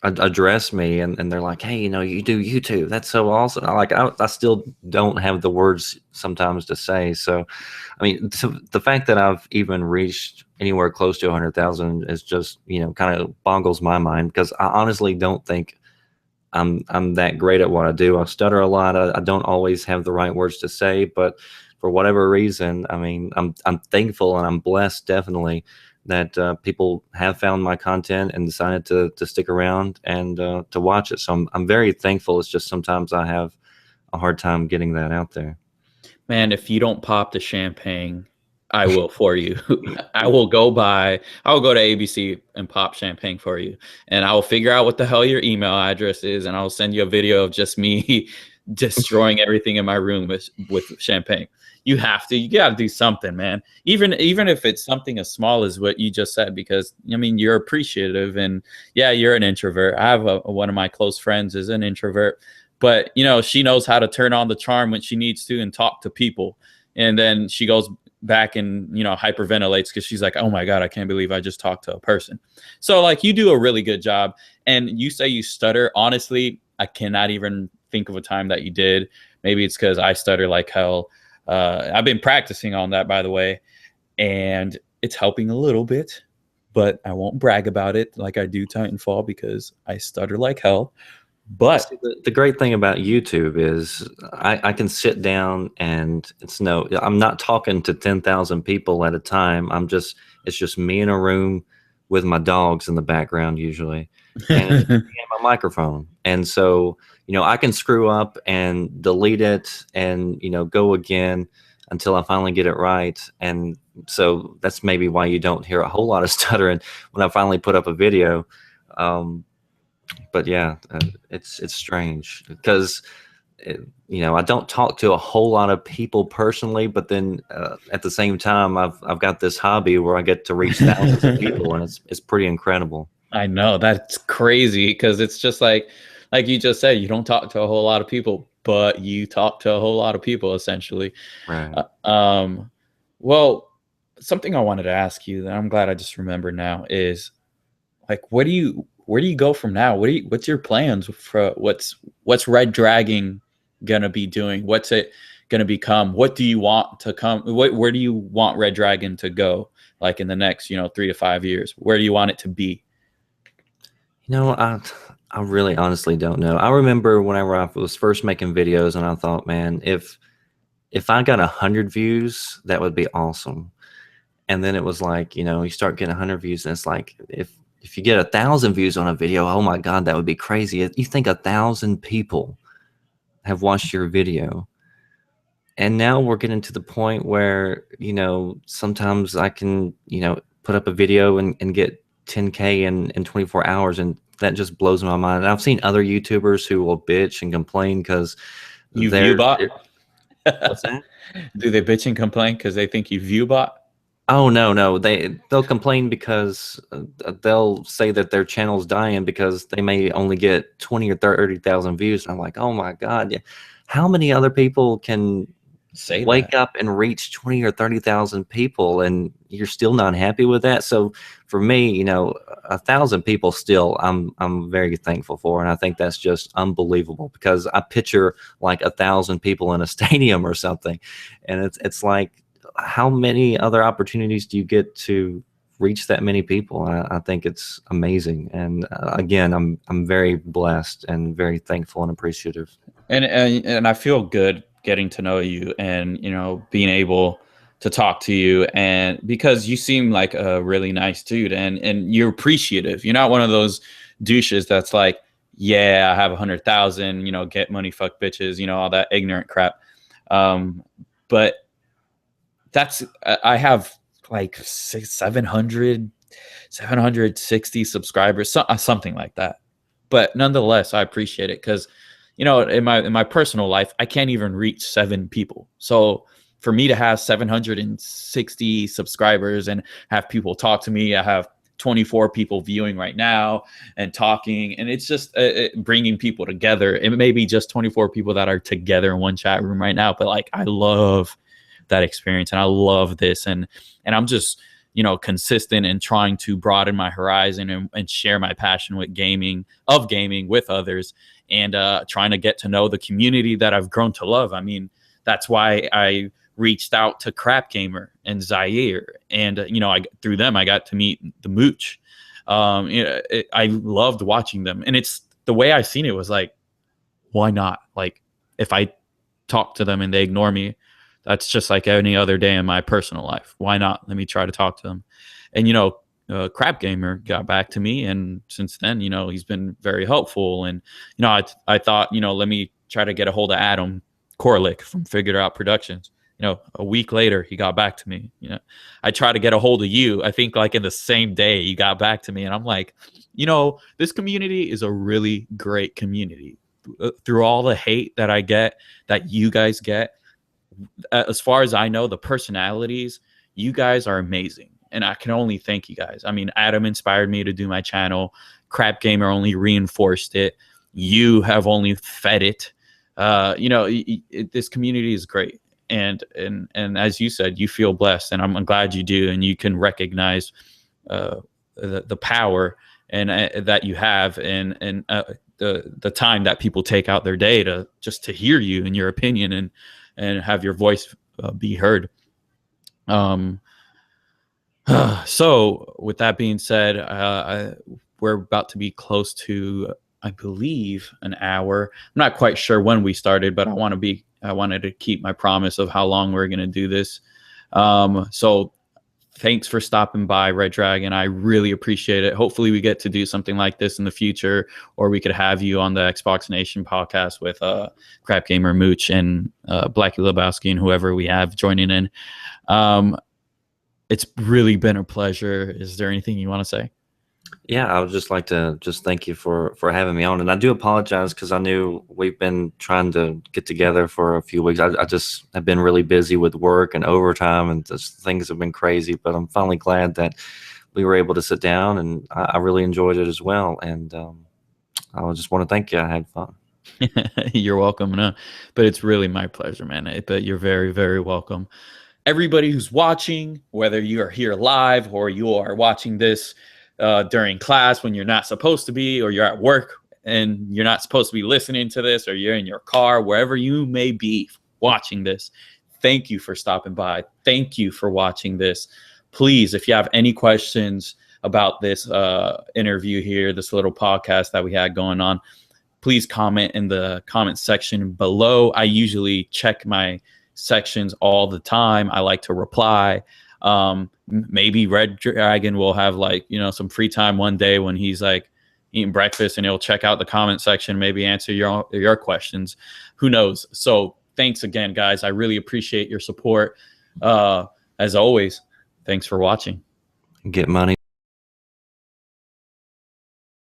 address me, and they're like, hey, you do YouTube, that's so awesome. I still don't have the words sometimes to say. So I mean, so the fact that I've even reached anywhere close to 100,000 is just, kind of boggles my mind, because I honestly don't think I'm that great at what I do. I stutter a lot. I don't always have the right words to say, but for whatever reason, I mean, I'm thankful and I'm blessed, definitely, that people have found my content and decided to stick around and to watch it. So I'm very thankful. It's just sometimes I have a hard time getting that out there. Man, if you don't pop the champagne, I will for you. I will go to ABC and pop champagne for you. And I will figure out what the hell your email address is. And I'll send you a video of just me destroying everything in my room with champagne. You got to do something, man. Even if it's something as small as what you just said, because I mean, you're appreciative, and yeah, you're an introvert. I have one of my close friends is an introvert, but she knows how to turn on the charm when she needs to and talk to people. And then she goes back and, hyperventilates because she's like, oh my God, I can't believe I just talked to a person. So like, you do a really good job. And you say you stutter. Honestly, I cannot even think of a time that you did. Maybe it's because I stutter like hell. I've been practicing on that, by the way, and it's helping a little bit, but I won't brag about it like I do Titanfall because I stutter like hell. But see, the great thing about YouTube is I can sit down and I'm not talking to 10,000 people at a time. It's just me in a room with my dogs in the background usually, and it's me and my microphone. And so, I can screw up and delete it and, go again until I finally get it right. And so that's maybe why you don't hear a whole lot of stuttering when I finally put up a video. But yeah, it's strange because, I don't talk to a whole lot of people personally, but then at the same time, I've got this hobby where I get to reach thousands of people, and it's pretty incredible. I know that's crazy because it's just like you just said, you don't talk to a whole lot of people, but you talk to a whole lot of people essentially. Right. Well, something I wanted to ask you that I'm glad I just remembered now is like, where do you go from now? What's your plans for what's Red Dragon gonna be doing? What's it gonna become? What do you want to come? Where do you want Red Dragon to go? Like in the next, 3 to 5 years, where do you want it to be? I really honestly don't know. I remember whenever I was first making videos, and I thought, man, if I got 100 views, that would be awesome. And then it was like, you start getting 100 views, and it's like, if you get 1,000 views on a video, oh my God, that would be crazy. You think 1,000 people have watched your video. And now we're getting to the point where, sometimes I can, put up a video and get 10K in 24 hours. And that just blows my mind. And I've seen other YouTubers who will bitch and complain because you view bot. What's that? Do they bitch and complain because they think you view bot? Oh no, they'll complain because they'll say that their channel's dying because they may only get 20 or 30,000 views. And I'm like, oh my God, yeah. How many other people can wake up and reach 20 or 30,000 people, and you're still not happy with that? So for me, 1,000 people still, I'm very thankful for, and I think that's just unbelievable because I picture like 1,000 people in a stadium or something, and it's like, how many other opportunities do you get to reach that many people? I think it's amazing. And again, I'm very blessed and very thankful and appreciative. And I feel good getting to know you and, being able to talk to you, and because you seem like a really nice dude and you're appreciative. You're not one of those douches that's like, yeah, I have 100,000, get money, fuck bitches, all that ignorant crap. But I have like 760 subscribers, something like that. But nonetheless, I appreciate it because, in my personal life, I can't even reach 7 people. So for me to have 760 subscribers and have people talk to me, I have 24 people viewing right now and talking, and it's just bringing people together. It may be just 24 people that are together in one chat room right now, but like, I love that experience and I love this, and I'm just consistent and trying to broaden my horizon and share my passion with gaming with others, and trying to get to know the community that I've grown to love. I mean, that's why I reached out to Crap Gamer and Zaire, and through them I got to meet the Mooch. I loved watching them, and it's the way I seen it was like, why not? Like, if I talk to them and they ignore me, that's just like any other day in my personal life. Why not? Let me try to talk to them. And Crap Gamer got back to me, and since then, he's been very helpful. And I thought, let me try to get a hold of Adam Korlick from Figured Out Productions. A week later, he got back to me. I tried to get a hold of you. I think like in the same day you got back to me, and I'm like, this community is a really great community. Through all the hate that I get, that you guys get, as far as I know, the personalities, you guys are amazing, and I can only thank you guys. I mean, Adam inspired me to do my channel. Crap Gamer only reinforced it. You have only fed it. This community is great. And as you said, you feel blessed, and I'm glad you do, and you can recognize the power and that you have, and the time that people take out their day to just to hear you and your opinion and have your voice be heard. So with that being said, we're about to be close to, I believe, an hour. I'm not quite sure when we started, but I wanted to keep my promise of how long we're going to do this. So thanks for stopping by, Red Dragon. I really appreciate it. Hopefully we get to do something like this in the future, or we could have you on the Xbox Nation podcast with Crap Gamer, Mooch, and Blackie Lebowski, and whoever we have joining in. It's really been a pleasure. Is there anything you want to say? Yeah, I would just like to thank you for having me on. And I do apologize because I knew we've been trying to get together for a few weeks. I just have been really busy with work and overtime, and just things have been crazy. But I'm finally glad that we were able to sit down, and I really enjoyed it as well. And I just want to thank you. I had fun. You're welcome. No, but it's really my pleasure, man. But you're very, very welcome. Everybody who's watching, whether you are here live or you are watching this during class when you're not supposed to be, or you're at work and you're not supposed to be listening to this, or you're in your car, wherever you may be watching this, thank you for stopping by. Thank you for watching this. Please, if you have any questions about this interview here, this little podcast that we had going on, please comment in the comment section below. I usually check my sections all the time. I like to reply. Maybe Red Dragon will have some free time one day when he's like eating breakfast, and he'll check out the comment section, maybe answer your questions. Who knows? So thanks again, guys. I really appreciate your support. As always, thanks for watching. Get money.